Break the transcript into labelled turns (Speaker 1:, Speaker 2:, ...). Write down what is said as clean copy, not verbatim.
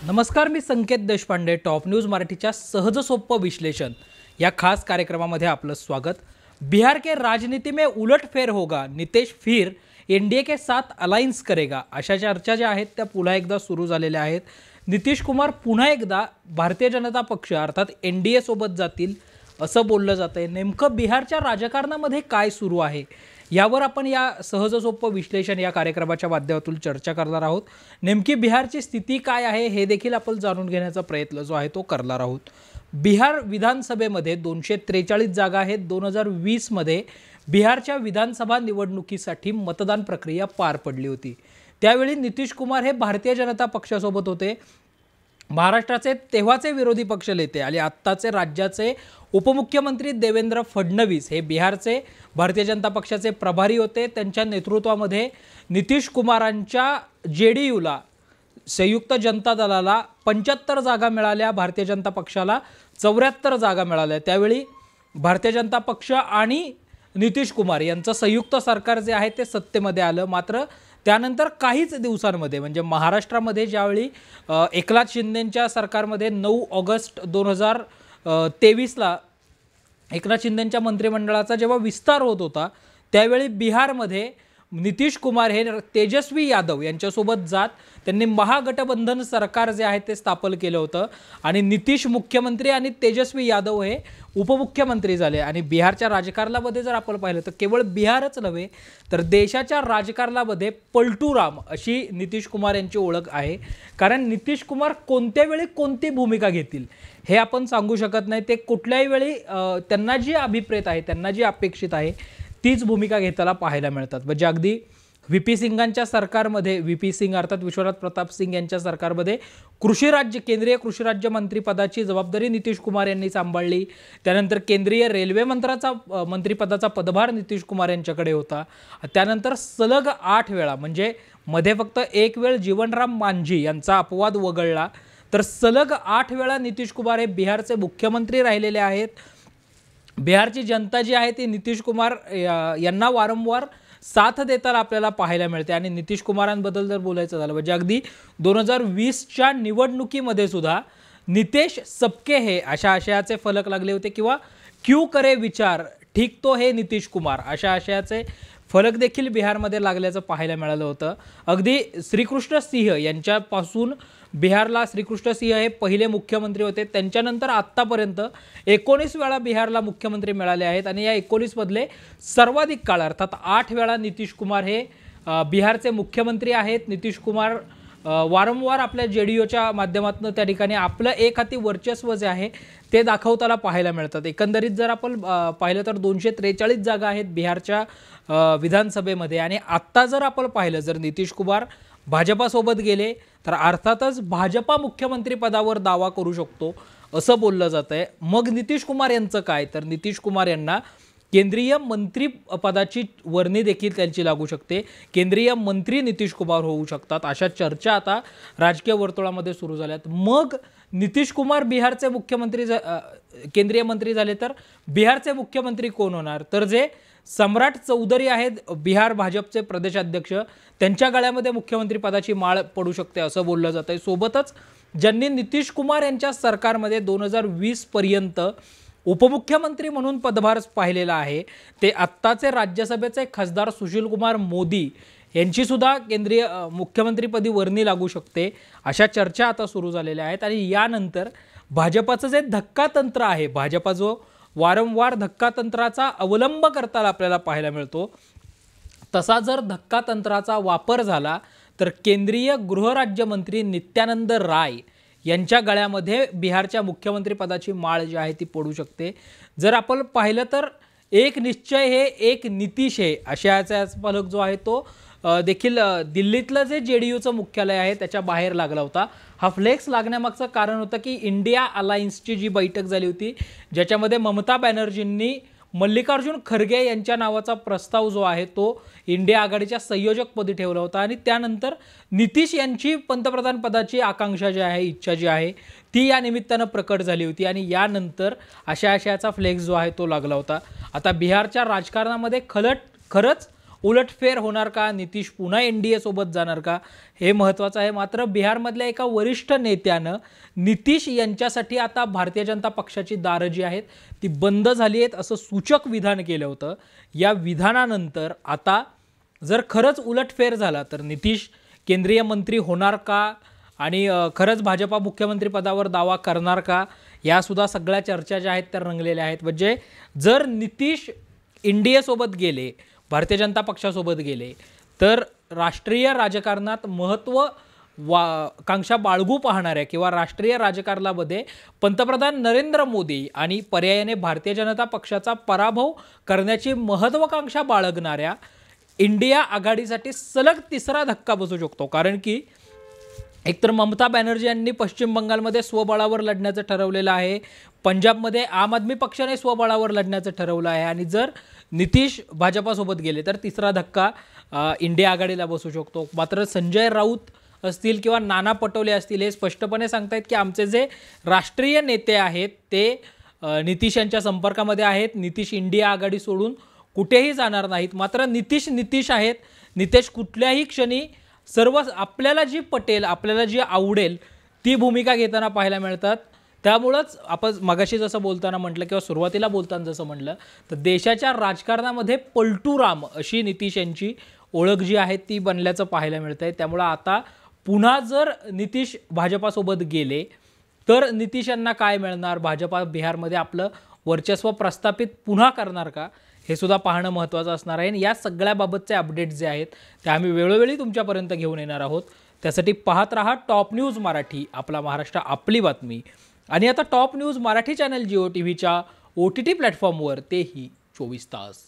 Speaker 1: नमस्कार, मी संकेत Deshpande. Top news मराठीच्या सहज सोप्पं विश्लेषण या खास कार्यक्रमामध्ये आपलं स्वागत. बिहार के राजनीति में उलटफेर होगा, नीतीश फिर एनडीए के साथ अलायन्स करेगा, अशा चर्चा ज्या आहेत त्या पुन्हा एकदा सुरू झालेल्या आहेत. नितीश कुमार पुन्हा एकदा भारतीय जनता पक्ष अर्थात एनडीए सोबत जातील असं बोललं जातंय. नेमकं बिहारच्या राजकारणामध्ये काय सुरू आहे यावर आपण या सहज सोप्पं विश्लेषण या कार्यक्रमाच्या माध्यमातून चर्चा करणार आहोत. नेमकी बिहारची स्थिती काय आहे हे देखील आपण जाणून घेण्याचा प्रयत्न जो आहे तो करणार आहोत. बिहार विधानसभेमध्ये 243 जागा आहेत. 2020 मध्ये बिहारच्या विधानसभा निवडणुकीसाठी मतदान प्रक्रिया पार पडली होती. त्यावेळी नितीश कुमार हे भारतीय जनता पक्षासोबत होते. महाराष्ट्राचे तेव्हाचे विरोधी पक्ष नेते आणि आत्ताचे राज्याचे उपमुख्यमंत्री देवेंद्र फडणवीस हे बिहारचे भारतीय जनता पक्षाचे प्रभारी होते. त्यांच्या नेतृत्वामध्ये नितीश कुमारांच्या जेडीयूला संयुक्त जनता दलाला 75 जागा मिळाल्या, भारतीय जनता पक्षाला 74 जागा मिळाल्या. त्यावेळी भारतीय जनता पक्ष आणि नितीश कुमार यांचं संयुक्त सरकार जे आहे ते सत्तेमध्ये आलं. मात्र त्यानंतर काहीच दिवसांमध्ये म्हणजे महाराष्ट्रामध्ये ज्यावेळी एकनाथ शिंदेंच्या सरकारमध्ये 9 ऑगस्ट 2023ला एकनाथ शिंदेंच्या मंत्रिमंडळाचा जेव्हा विस्तार होत होता त्यावेळी बिहारमध्ये नितीश कुमार हे तेजस्वी यादव यांच्यासोबत जात त्यांनी महागठबंधन सरकार जे आहे ते स्थापन केलं होतं आणि नितीश मुख्यमंत्री आणि तेजस्वी यादव हे उपमुख्यमंत्री झाले. आणि बिहारच्या राजकारणामध्ये जर आपण पाहिलं तर केवळ बिहारच नव्हे तर देशाच्या राजकारणामध्ये पलटूराम अशी नितीश कुमार यांची ओळख आहे. कारण नितीश कुमार कोणत्या वेळी कोणती भूमिका घेतील हे आपण सांगू शकत नाही. ते कुठल्याही वेळी त्यांना जी अभिप्रेत आहे, त्यांना जी अपेक्षित आहे तीच भूमिका घेताना पाहायला मिळतात. म्हणजे अगदी व्ही.पी. सिंगांच्या सरकारमध्ये व्ही.पी. सिंग अर्थात विश्वनाथ प्रताप सिंग यांच्या सरकारमध्ये केंद्रीय कृषी राज्य मंत्रिपदाची जबाबदारी नितीश कुमार यांनी सांभाळली. त्यानंतर केंद्रीय रेल्वे मंत्रिपदाचा पदभार नितीश कुमार यांच्याकडे होता. त्यानंतर सलग 8 वेळा म्हणजे मध्ये फक्त एक वेळ जीवनराम मांझी यांचा अपवाद वगळला तर सलग 8 वेळा नितीश कुमार हे बिहारचे मुख्यमंत्री राहिलेले आहेत. बिहारची जनता जी आहे ती नितीश कुमार यांना वारंवार साथ देताना आपल्याला पाहायला मिळते. आणि नितीश कुमारांबद्दल जर बोलायचं झालं म्हणजे अगदी 2020च्या निवडणुकीमध्ये सुद्धा नितेश सबके हे अशा आशयाचे फलक लागले होते किंवा क्यू करे विचार ठीक तो हे नितीश कुमार अशा आशयाचे फलक देखील बिहारमध्ये लागल्याचं पाहायला मिळालं होतं. अगदी श्रीकृष्ण सिंह यांच्यापासून बिहारला श्रीकृष्ण सिंह हे पहिले मुख्यमंत्री होते. त्यांच्यानंतर आत्तापर्यंत 19 वेळा बिहारला मुख्यमंत्री मिळाले आहेत आणि या 19 मधले सर्वाधिक काळ अर्थात 8 वेळा नितीश कुमार हे बिहारचे मुख्यमंत्री आहेत. नितीश कुमार वारंवार आपल्या जेडीयूच्या माध्यमातून त्या ठिकाणी आपलं एक हाती वर्चस्व जे आहे ते दाखवताना पाहायला मिळतात. एकंदरीत जर आपण पाहिलं तर 243 जागा आहेत बिहारच्या विधानसभेमध्ये. आणि आत्ता जर आपण पाहिलं जर नितीश कुमार भाजपासोबत गेले तर अर्थातच भाजपा मुख्यमंत्री पदावर दावा करू शकतो असं बोललं जात आहे. मग नितीश कुमार यांचं काय तर नितीश कुमार यांना केंद्रीय मंत्री पदाची वर्णी देखील त्यांची लागू शकते. केंद्रीय मंत्री नितीश कुमार होऊ शकतात अशा चर्चा आता राजकीय वर्तुळामध्ये सुरू झाल्यात. मग नितीश कुमार बिहारचे मुख्यमंत्री केंद्रीय मंत्री झाले तर बिहारचे मुख्यमंत्री कोण होणार तर जे सम्राट चौधरी आहेत बिहार भाजपचे प्रदेशाध्यक्ष त्यांच्या गळ्यामध्ये मुख्यमंत्री पदाची माळ पडू शकते असं बोललं जात आहे. सोबतच ज्यांनी नितीश कुमार यांच्या सरकारमध्ये 2020 पर्यंत उपमुख्यमंत्री म्हणून पदभार पाहिलेला आहे ते आत्ताचे राज्यसभेचे खासदार सुशील कुमार मोदी यांची सुद्धा केंद्रीय मुख्यमंत्रीपदी वर्णी लागू शकते अशा चर्चा आता सुरू झालेल्या आहेत. आणि यानंतर भाजपाचं जे धक्कातंत्र आहे, भाजपा जो वारंवार धक्कातंत्राचा अवलंब करताना आपल्याला पाहायला मिळतो तसा जर धक्कातंत्राचा वापर झाला तर केंद्रीय गृहराज्यमंत्री नित्यानंद राय यांच्या गळ्यामध्ये बिहारच्या मुख्यमंत्री पदाची माळ जी आहे ती पडू शकते. जर आपण पाहिलं तर एक निश्चय हे एक नितीश हे अशाचा फलक जो आहे तो देखील दिल्लीतलं जे जेडीयूचं मुख्यालय आहे त्याच्या बाहेर लागला होता. हा फ्लेक्स लागण्यामागचं कारण होतं की इंडिया अलायन्सची जी बैठक झाली होती ज्याच्यामध्ये ममता बॅनर्जींनी मल्लिकार्जुन खरगे यांच्या नावाचा प्रस्ताव जो आहे तो इंडिया आघाडीच्या संयोजकपदी ठेवला होता. आणि त्यानंतर नितीश यांची पंतप्रधान पदाची आकांक्षा जी आहे, इच्छा जी आहे ती या निमित्तानं प्रकट झाली होती आणि यानंतर अशा आशयाचा फ्लेक्स जो आहे तो लागला होता. आता बिहारच्या राजकारणामध्ये खरंच उलटफेर होणार का, नितीश पुन्हा NDA सोबत जाणार का, हे महत्त्वाचं आहे। मात्र बिहारमधल्या एका वरिष्ठ नेत्यानं नितीश यांच्यासाठी आता भारतीय जनता पक्षाची दारं जी आहेत ती बंद झाली आहेत असं सूचक विधान केलं होतं। या विधानानंतर आता जर खरंच उलटफेर झाला तर नितीश केंद्रीय मंत्री होणार का आणि खरंच भाजपा मुख्यमंत्री पदावर दावा करणार का, या सुद्धा सगळ्या चर्चा ज्या आहेत त्या रंगलेल्या आहेत। म्हणजे जर नितीश NDA सोबत गेले, भारतीय जनता पक्षासोबत गेले, तर राष्ट्रीय राजकारणात महत्त्वाकांक्षा बाळगू पाहणाऱ्या किंवा राष्ट्रीय राजकारणामध्ये पंतप्रधान नरेंद्र मोदी आणि पर्यायाने भारतीय जनता पक्षाचा पराभव करण्याची महत्त्वाकांक्षा बाळगणाऱ्या इंडिया आघाडीसाठी सलग तिसरा धक्का बसू शकतो। कारण की एकतर ममता बॅनर्जी यांनी पश्चिम बंगालमध्ये स्वबळावर लढण्याचं ठरवलेलं आहे, पंजाबमध्ये आम आदमी पक्षाने स्वबळावर लढण्याचं ठरवलं आहे, आणि जर नितीश भाजपासोबत गेले तर तिसरा धक्का इंडिया आघाडीला बसू शकतो। मात्र संजय राऊत असतील किंवा नाना पटोले असतील हे स्पष्टपणे सांगतायत की आमचे जे राष्ट्रीय नेते आहेत ते नितीश यांच्या संपर्कामध्ये आहेत, नितीश इंडिया आघाडी सोडून कुठेही जाणार नाहीत। मात्र नितीश आहेत, नितीश कुठल्याही क्षणी सर्व आपल्याला जी पटेल, आपल्याला जी आवडेल ती भूमिका घेताना पाहायला मिळतात। त्यामुळेच आपण मगाशी जसं बोलताना म्हटलं किंवा सुरुवातीला बोलताना जसं म्हटलं तर देशाच्या राजकारणामध्ये पलटूराम अशी नितीश यांची ओळख जी आहे ती बनल्याचं पाहायला मिळतंय। त्यामुळे आता पुन्हा जर नितीश भाजपासोबत गेले तर नितीश यांना काय मिळणार, भाजपा बिहारमध्ये आपलं वर्चस्व प्रस्थापित पुन्हा करणार का, हे सुद्धा पाहणं महत्त्वाचं असणार आहे। या सगळ्याबाबतचे अपडेट्स जे आहेत ते आम्ही वेळोवेळी तुमच्यापर्यंत घेऊन येणार आहोत। त्यासाठी पाहत रहा टॉप न्यूज मराठी, आपला महाराष्ट्र आपली बातमी। आणि आता top news Marathi channel Jio टीव्हीच्या OTT प्लॅटफॉर्मवर तेही 24 तास।